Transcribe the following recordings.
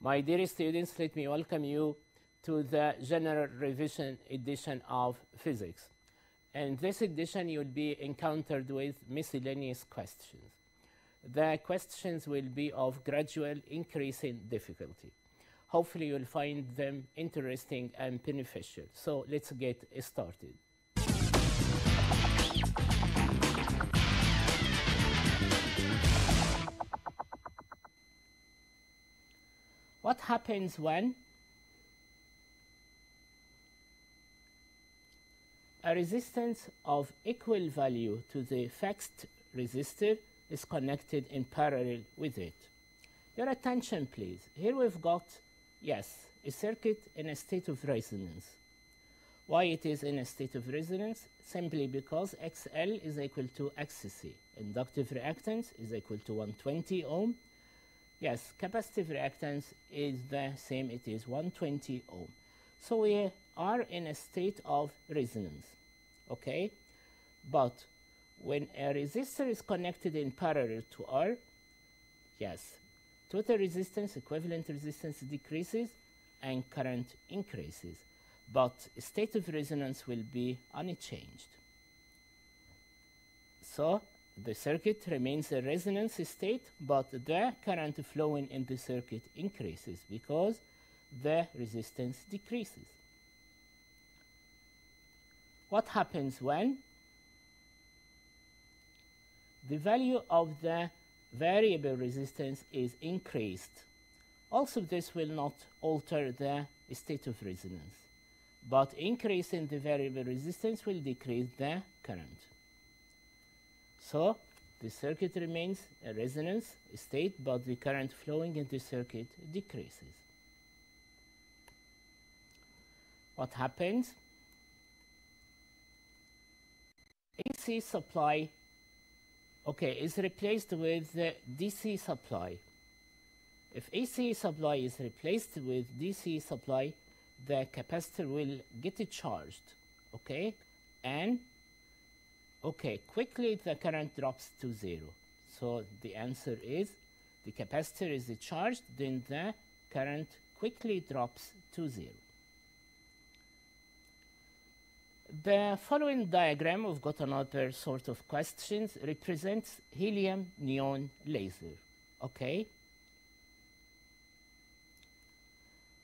My dear students, let me welcome you to the General Revision edition of Physics. In this edition, you'll be encountered with miscellaneous questions. The questions will be of gradual increasing difficulty. Hopefully, you'll find them interesting and beneficial. So let's get started. What happens when a resistance of equal value to the fixed resistor is connected in parallel with it? Your attention, please. Here we've got, yes, a circuit in a state of resonance. Why it is in a state of resonance? Simply because XL is equal to XC. Inductive reactance is equal to 120 ohm. Yes, capacitive reactance is the same, it is 120 ohm. So we are in a state of resonance, okay? But when a resistor is connected in parallel to R, yes, total resistance, equivalent resistance decreases and current increases. But state of resonance will be unchanged. So the circuit remains a resonance state, but the current flowing in the circuit increases because the resistance decreases. What happens when the value of the variable resistance is increased? Also, this will not alter the state of resonance, but increase in the variable resistance will decrease the current. So the circuit remains a resonance state, but the current flowing in the circuit decreases. What happens? AC supply, okay, is replaced with the DC supply. If AC supply is replaced with DC supply, the capacitor will get charged, okay, and okay, quickly the current drops to 0. So the answer is the capacitor is charged, then the current quickly drops to 0. The following diagram, we've got another sort of questions, represents helium neon laser, okay?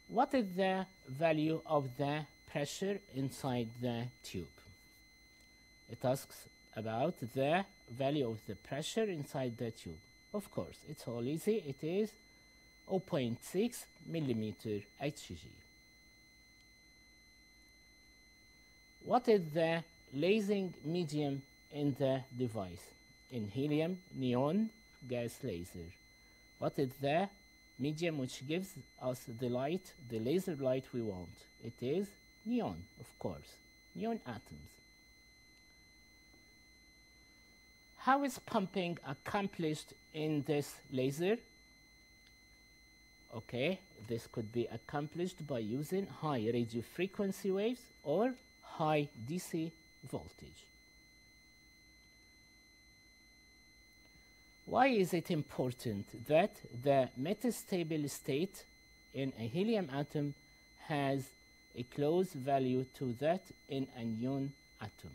What is the value of the pressure inside the tube? It asks about the value of the pressure inside the tube. Of course, it's all easy. It is 0.6 millimeter Hg. What is the lasing medium in the device? In helium neon gas laser. What is the medium which gives us the light, the laser light we want? It is neon, of course, neon atoms. How is pumping accomplished in this laser? Okay, this could be accomplished by using high radio frequency waves or high DC voltage. Why is it important that the metastable state in a helium atom has a close value to that in a neon atom?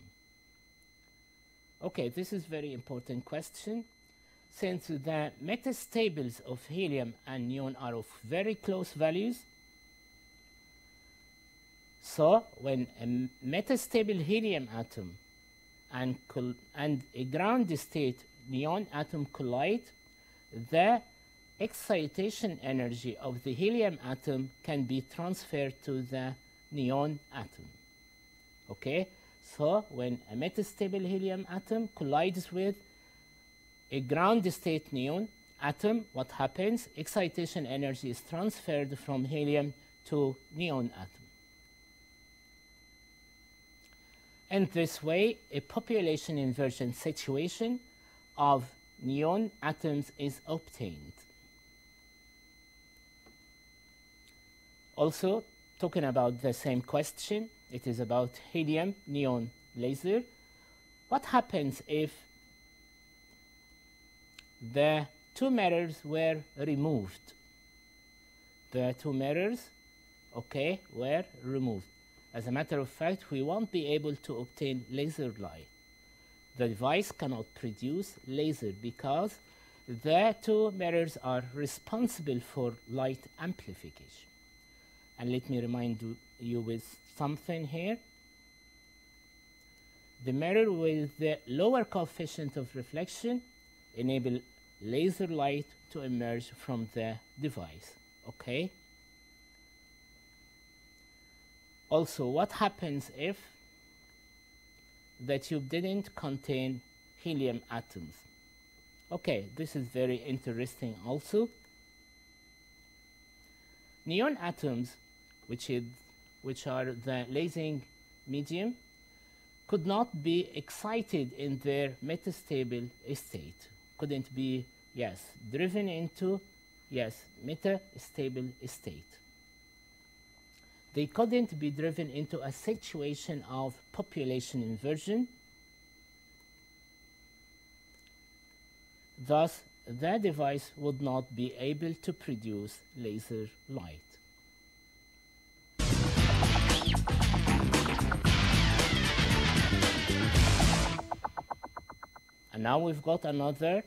Okay, this is very important question. Since the metastables of helium and neon are of very close values, so when a metastable helium atom and a ground state neon atom collide, the excitation energy of the helium atom can be transferred to the neon atom. Okay? So when a metastable helium atom collides with a ground state neon atom, what happens? Excitation energy is transferred from helium to neon atom. In this way, a population inversion situation of neon atoms is obtained. Also, talking about the same question, it is about helium neon laser. What happens if the two mirrors were removed? The two mirrors, okay, were removed. As a matter of fact, we won't be able to obtain laser light. The device cannot produce laser because the two mirrors are responsible for light amplification. And let me remind you with something here. The mirror with the lower coefficient of reflection enable laser light to emerge from the device, okay? Also, what happens if the tube didn't contain helium atoms? Okay, this is very interesting also. Neon atoms, which are the lasing medium, could not be excited in their metastable state. Couldn't be, driven into, metastable state. They couldn't be driven into a situation of population inversion. Thus, the device would not be able to produce laser light. And now we've got another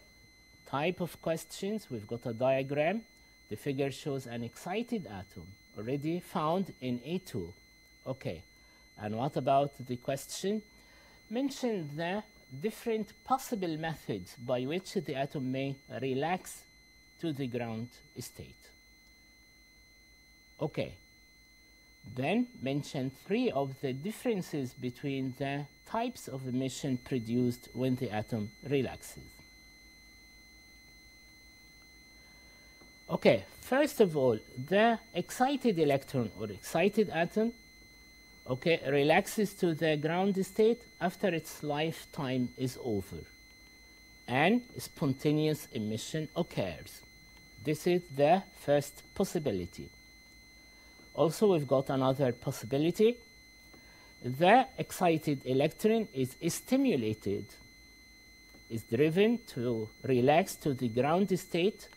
type of questions. We've got a diagram. The figure shows an excited atom already found in A2. Okay, and what about the question? Mention the different possible methods by which the atom may relax to the ground state. Okay, then mention 3 of the differences between the types of emission produced when the atom relaxes. Okay, first of all, the excited electron or excited atom, okay, relaxes to the ground state after its lifetime is over, and spontaneous emission occurs. This is the first possibility. Also, we've got another possibility. The excited electron is stimulated, is driven to relax to the ground state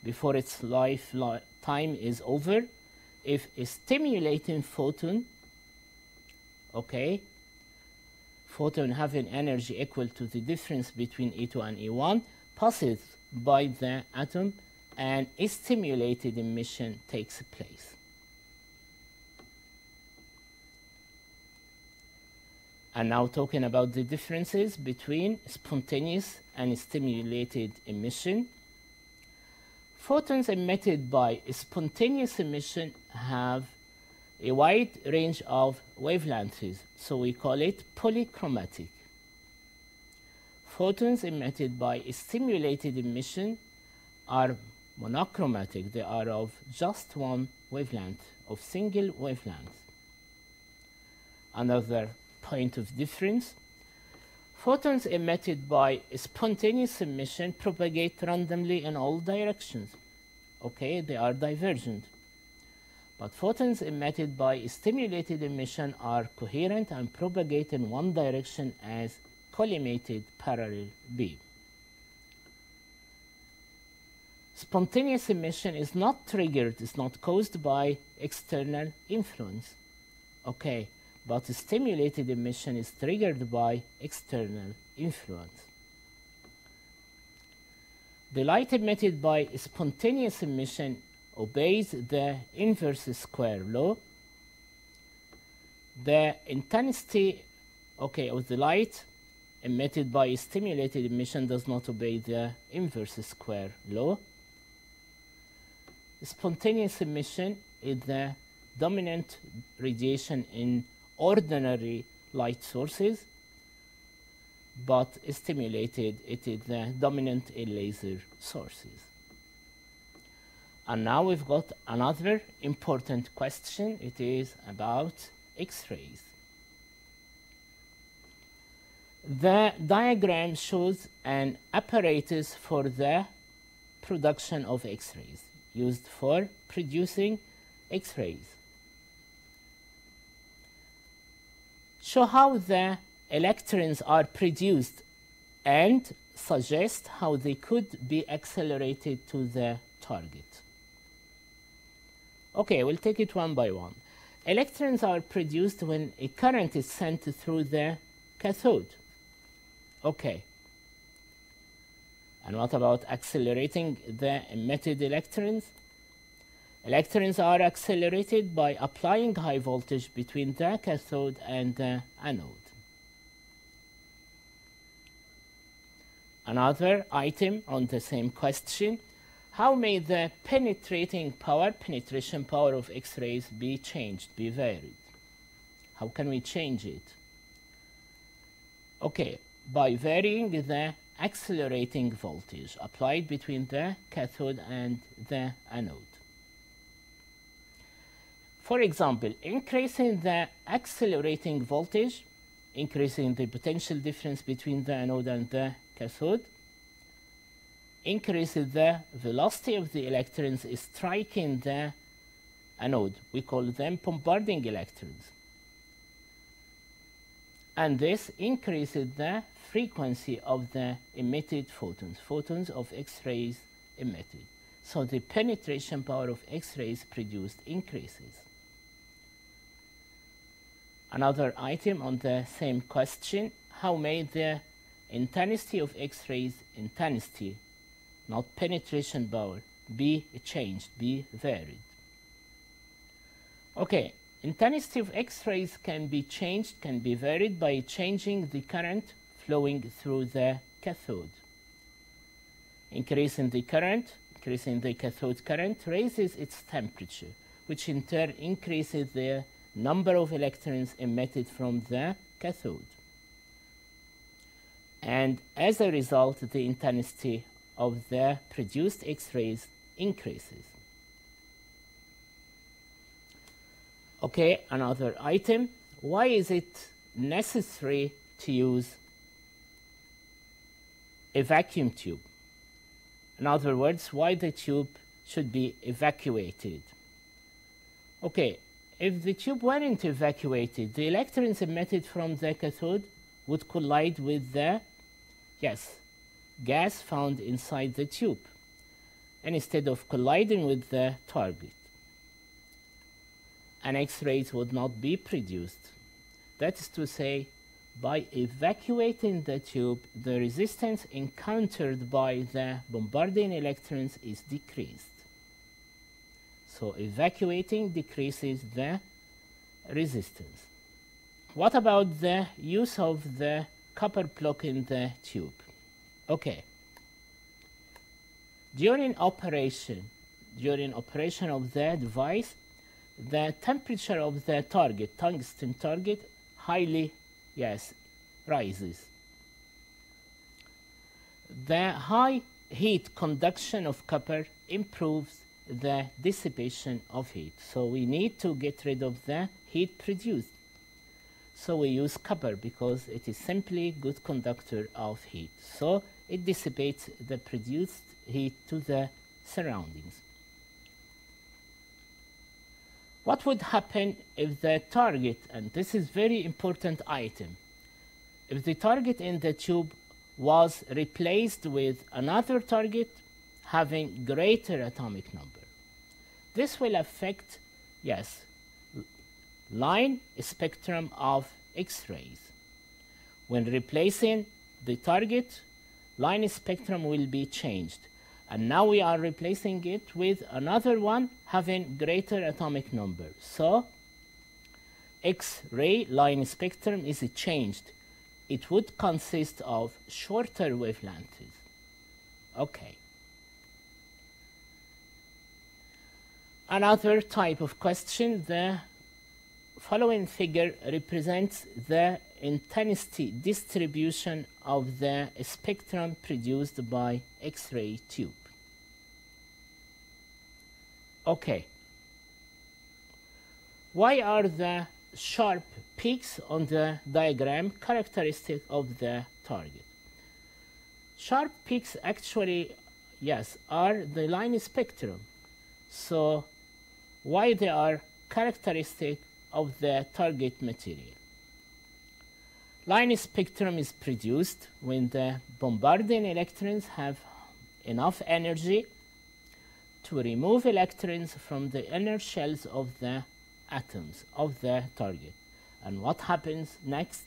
before its lifetime is over if a stimulating photon, okay, photon having energy equal to the difference between E2 and E1 passes by the atom and a stimulated emission takes place. And now talking about the differences between spontaneous and stimulated emission. Photons emitted by spontaneous emission have a wide range of wavelengths, so we call it polychromatic. Photons emitted by stimulated emission are monochromatic. They are of just one wavelength, of single wavelength. Another point of difference: photons emitted by spontaneous emission propagate randomly in all directions. Okay, they are divergent. But photons emitted by stimulated emission are coherent and propagate in one direction as collimated parallel beam. Spontaneous emission is not triggered, is not caused by external influence. Okay, but stimulated emission is triggered by external influence. The light emitted by spontaneous emission obeys the inverse square law. The intensity, okay, of the light emitted by stimulated emission does not obey the inverse square law. Spontaneous emission is the dominant radiation in ordinary light sources, but stimulated, it is the dominant in laser sources. And now we've got another important question. It is about X-rays. The diagram shows an apparatus for the production of X-rays, used for producing X-rays. Show how the electrons are produced and suggest how they could be accelerated to the target. Okay, we'll take it one by one. Electrons are produced when a current is sent through the cathode. Okay. And what about accelerating the emitted electrons? Electrons are accelerated by applying high voltage between the cathode and the anode. Another item on the same question: how may the penetration power of X-rays be changed, be varied? How can we change it? Okay, by varying the accelerating voltage applied between the cathode and the anode. For example, increasing the accelerating voltage, increasing the potential difference between the anode and the cathode, increases the velocity of the electrons striking the anode. We call them bombarding electrons. And this increases the frequency of the emitted photons of X-rays emitted. So the penetration power of X-rays produced increases. Another item on the same question: how may the intensity of X-rays, intensity, not penetration power, be changed, be varied? Okay, intensity of X-rays can be changed, can be varied by changing the current flowing through the cathode. Increasing the current, increasing the cathode current raises its temperature, which in turn increases the number of electrons emitted from the cathode. And as a result, the intensity of the produced X-rays increases. Okay, another item: why is it necessary to use a vacuum tube? In other words, why the tube should be evacuated? Okay, if the tube weren't evacuated, the electrons emitted from the cathode would collide with the gas found inside the tube, and instead of colliding with the target, an X-ray would not be produced. That is to say, by evacuating the tube, the resistance encountered by the bombarding electrons is decreased. So evacuating decreases the resistance. What about the use of the copper block in the tube? Okay. During operation of the device, the temperature of the target, tungsten target, highly rises. The high heat conduction of copper improves the dissipation of heat. So we need to get rid of the heat produced. So we use copper because it is simply a good conductor of heat. So it dissipates the produced heat to the surroundings. What would happen if the target, and this is very important item, if the target in the tube was replaced with another target having greater atomic number? This will affect, line spectrum of X-rays. When replacing the target, line spectrum will be changed. And now we are replacing it with another one having greater atomic number. So X-ray line spectrum is changed. It would consist of shorter wavelengths. Okay. Another type of question: the following figure represents the intensity distribution of the spectrum produced by X-ray tube. Okay. Why are the sharp peaks on the diagram characteristic of the target? Sharp peaks actually, are the line spectrum. So why they are characteristic of the target material? Line spectrum is produced when the bombarding electrons have enough energy to remove electrons from the inner shells of the atoms of the target. And what happens next?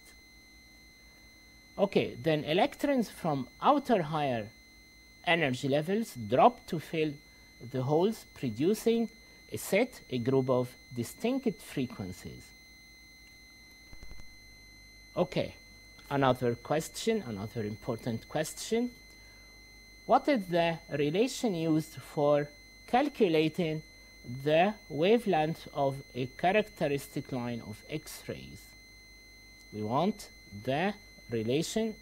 Okay, then electrons from outer higher energy levels drop to fill the holes, producing a group of distinct frequencies. Okay, another question, another important question. What is the relation used for calculating the wavelength of a characteristic line of X-rays? We want the relation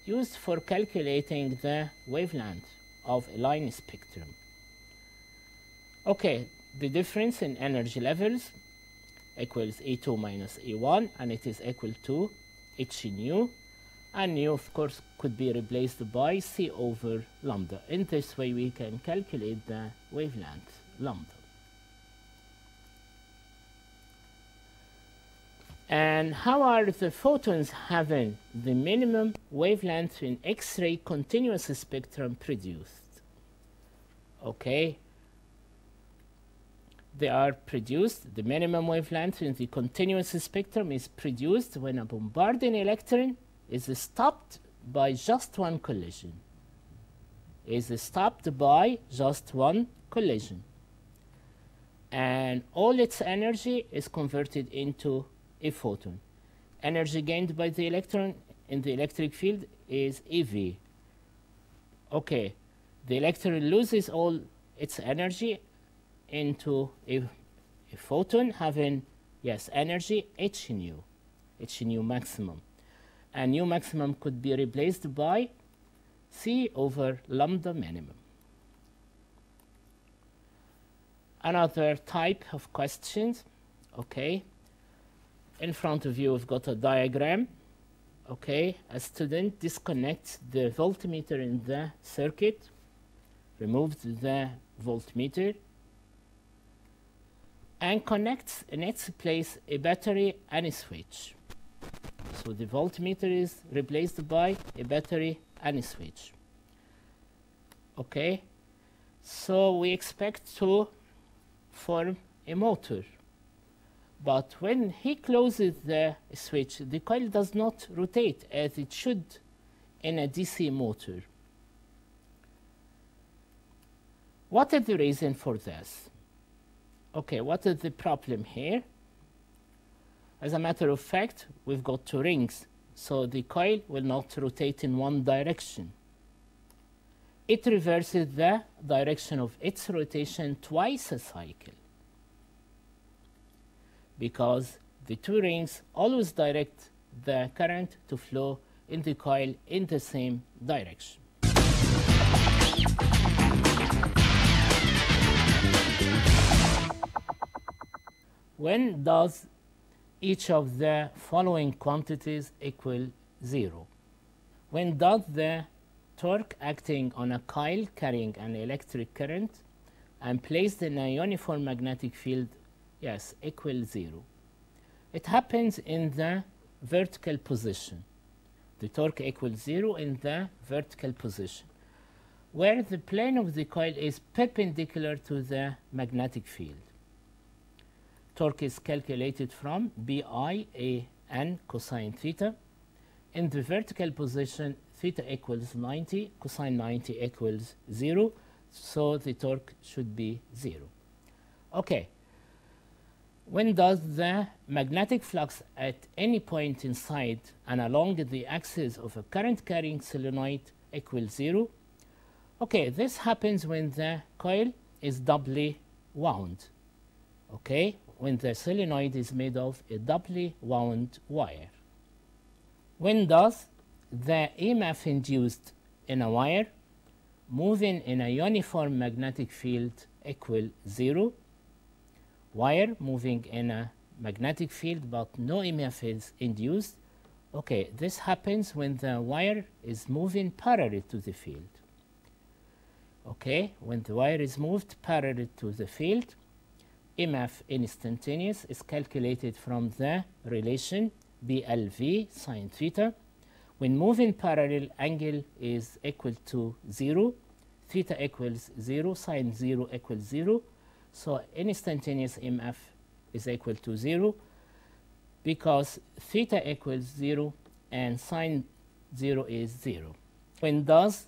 used for calculating the wavelength of a line spectrum. Okay, the difference in energy levels equals E2 minus E1, and it is equal to h nu, and nu of course could be replaced by c over lambda. In this way we can calculate the wavelength lambda. And how are the photons having the minimum wavelength in X-ray continuous spectrum produced? Okay, they are produced, the minimum wavelength in the continuous spectrum is produced when a bombarding electron is stopped by just one collision. And all its energy is converted into a photon. Energy gained by the electron in the electric field is EV. Okay, the electron loses all its energy into a photon having, yes, energy h nu maximum. And nu maximum could be replaced by c over lambda minimum. Another type of questions. Okay, in front of you we've got a diagram. Okay, a student disconnects the voltmeter in the circuit, removes the voltmeter, and connects in its place a battery and a switch. So the voltmeter is replaced by a battery and a switch. Okay, so we expect to form a motor. But when he closes the switch, the coil does not rotate as it should in a DC motor. What is the reason for this? Okay, what is the problem here? As a matter of fact, we've got two rings, so the coil will not rotate in one direction. It reverses the direction of its rotation twice a cycle, because the two rings always direct the current to flow in the coil in the same direction. When does each of the following quantities equal 0? When does the torque acting on a coil carrying an electric current and placed in a uniform magnetic field, yes, equal 0? It happens in the vertical position. The torque equals 0 in the vertical position, where the plane of the coil is perpendicular to the magnetic field. Torque is calculated from bi a n cosine theta. In the vertical position, theta equals 90, cosine 90 equals 0, so the torque should be 0. Okay. When does the magnetic flux at any point inside and along the axis of a current carrying solenoid equal 0? Okay, this happens when the coil is doubly wound. Okay, when the solenoid is made of a doubly wound wire. When does the EMF induced in a wire moving in a uniform magnetic field equal 0? Wire moving in a magnetic field but no EMF is induced. Okay, this happens when the wire is moving parallel to the field. Okay, when the wire is moved parallel to the field, EMF instantaneous is calculated from the relation BLV sine theta. When moving parallel, angle is equal to 0. theta equals 0, sine 0 equals 0. So instantaneous EMF is equal to 0 because theta equals 0 and sine 0 is 0. When does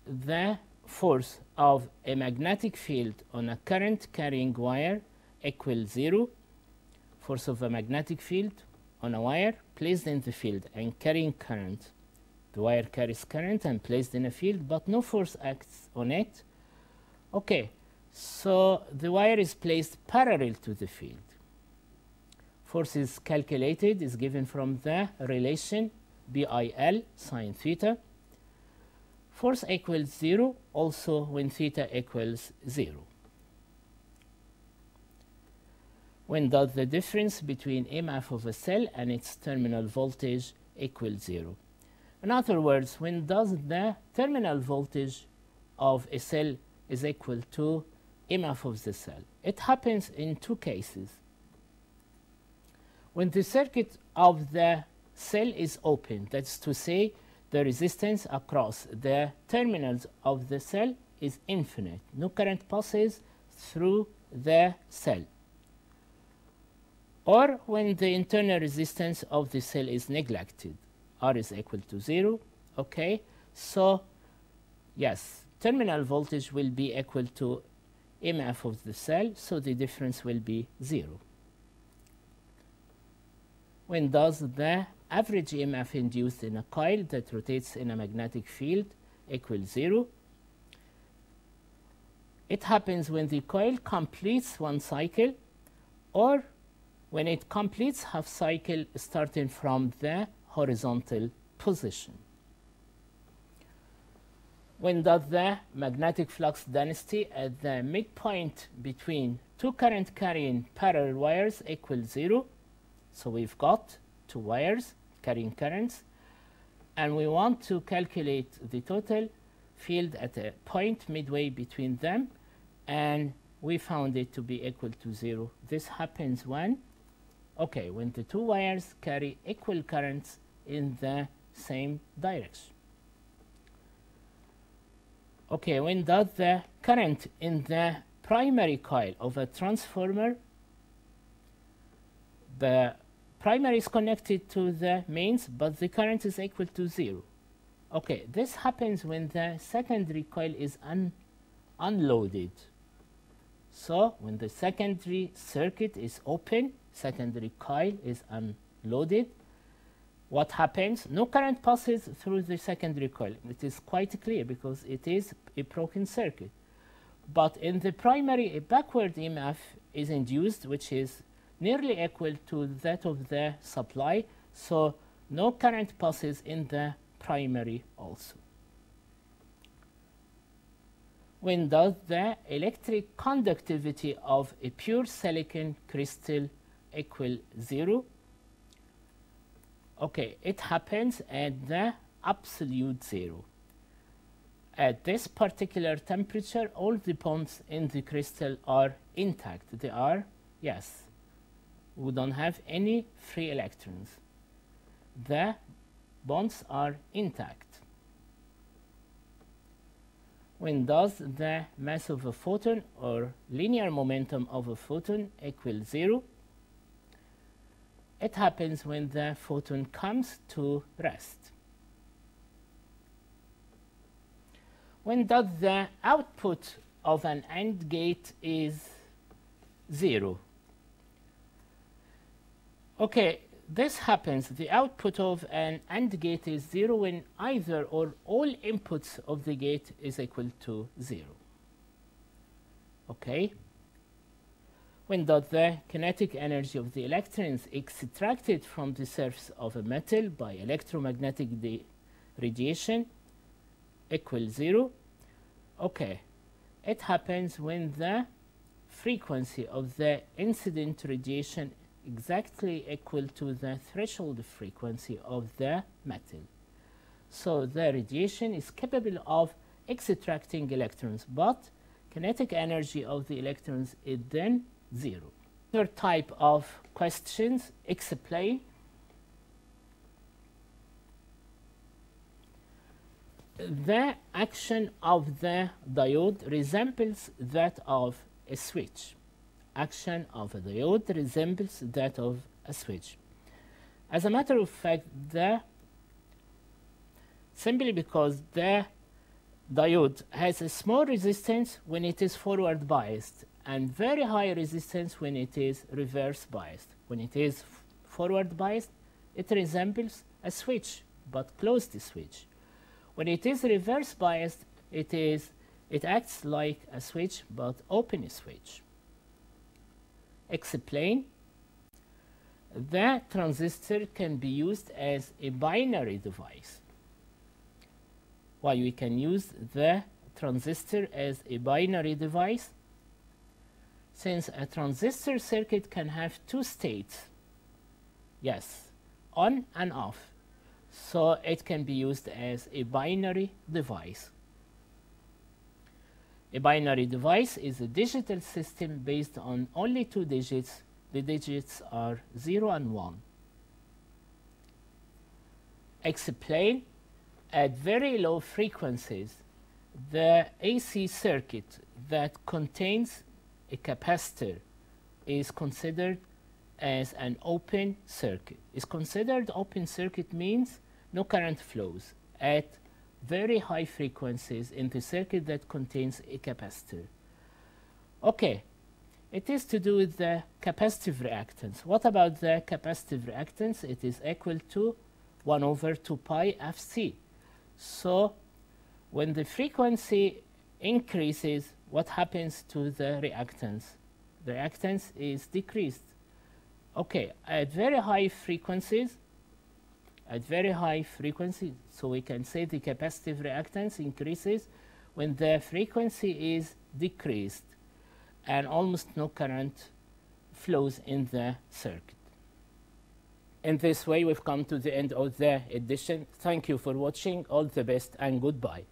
the force of a magnetic field on a current carrying wire equal 0, force of a magnetic field on a wire placed in the field and carrying current. The wire carries current and placed in a field, but no force acts on it. Okay, so the wire is placed parallel to the field. Force is calculated, is given from the relation BIL sine theta. Force equals 0 also when theta equals 0. When does the difference between EMF of a cell and its terminal voltage equal 0? In other words, when does the terminal voltage of a cell is equal to EMF of the cell? It happens in two cases. When the circuit of the cell is open, that's to say the resistance across the terminals of the cell is infinite. No current passes through the cell. Or when the internal resistance of the cell is neglected. R is equal to 0. Okay, so yes, terminal voltage will be equal to EMF of the cell, so the difference will be 0. When does the average EMF induced in a coil that rotates in a magnetic field equal 0? It happens when the coil completes one cycle or when it completes half cycle starting from the horizontal position. When does the magnetic flux density at the midpoint between two current carrying parallel wires equal 0? So we've got two wires carrying currents and we want to calculate the total field at a point midway between them, and we found it to be equal to 0. This happens when when the two wires carry equal currents in the same direction. Okay, when does the current in the primary coil of a transformer, the primary is connected to the mains, but the current is equal to 0. Okay, this happens when the secondary coil is unloaded. So when the secondary circuit is open, secondary coil is unloaded, what happens? No current passes through the secondary coil. It is quite clear because it is a broken circuit. But in the primary, a backward EMF is induced, which is nearly equal to that of the supply. So no current passes in the primary also. When does the electric conductivity of a pure silicon crystal equal 0? Okay, it happens at the absolute 0. At this particular temperature, all the bonds in the crystal are intact. They are, yes, we don't have any free electrons. The bonds are intact. When does the mass of a photon or linear momentum of a photon equal 0? It happens when the photon comes to rest. When does the output of an AND gate is 0? Okay, this happens, the output of an AND gate is 0 when either or all inputs of the gate is equal to 0. Okay? When does the kinetic energy of the electrons extracted from the surface of a metal by electromagnetic radiation equal 0? Okay, it happens when the frequency of the incident radiation exactly equal to the threshold frequency of the metal. So the radiation is capable of extracting electrons, but kinetic energy of the electrons is then 0. Third type of questions, explain. The action of the diode resembles that of a switch. Action of a diode resembles that of a switch. As a matter of fact, simply because the diode has a small resistance when it is forward biased and very high resistance when it is reverse biased. When it is forward biased, it resembles a switch, but closed switch. When it is reverse biased, it acts like a switch, but open switch. Explain. The transistor can be used as a binary device. Why we can use the transistor as a binary device? Since a transistor circuit can have two states, yes, on and off, so it can be used as a binary device. A binary device is a digital system based on only two digits. The digits are 0 and 1. Explain. At very low frequencies, the AC circuit that contains a capacitor is considered as an open circuit. Is considered open circuit means no current flows at very high frequencies in the circuit that contains a capacitor. Okay, it is to do with the capacitive reactance. What about the capacitive reactance? It is equal to 1 over 2 pi Fc. So when the frequency increases, what happens to the reactance? The reactance is decreased. Okay, at very high frequencies, so we can say the capacitive reactance increases when the frequency is decreased and almost no current flows in the circuit. In this way, we've come to the end of the edition. Thank you for watching. All the best and goodbye.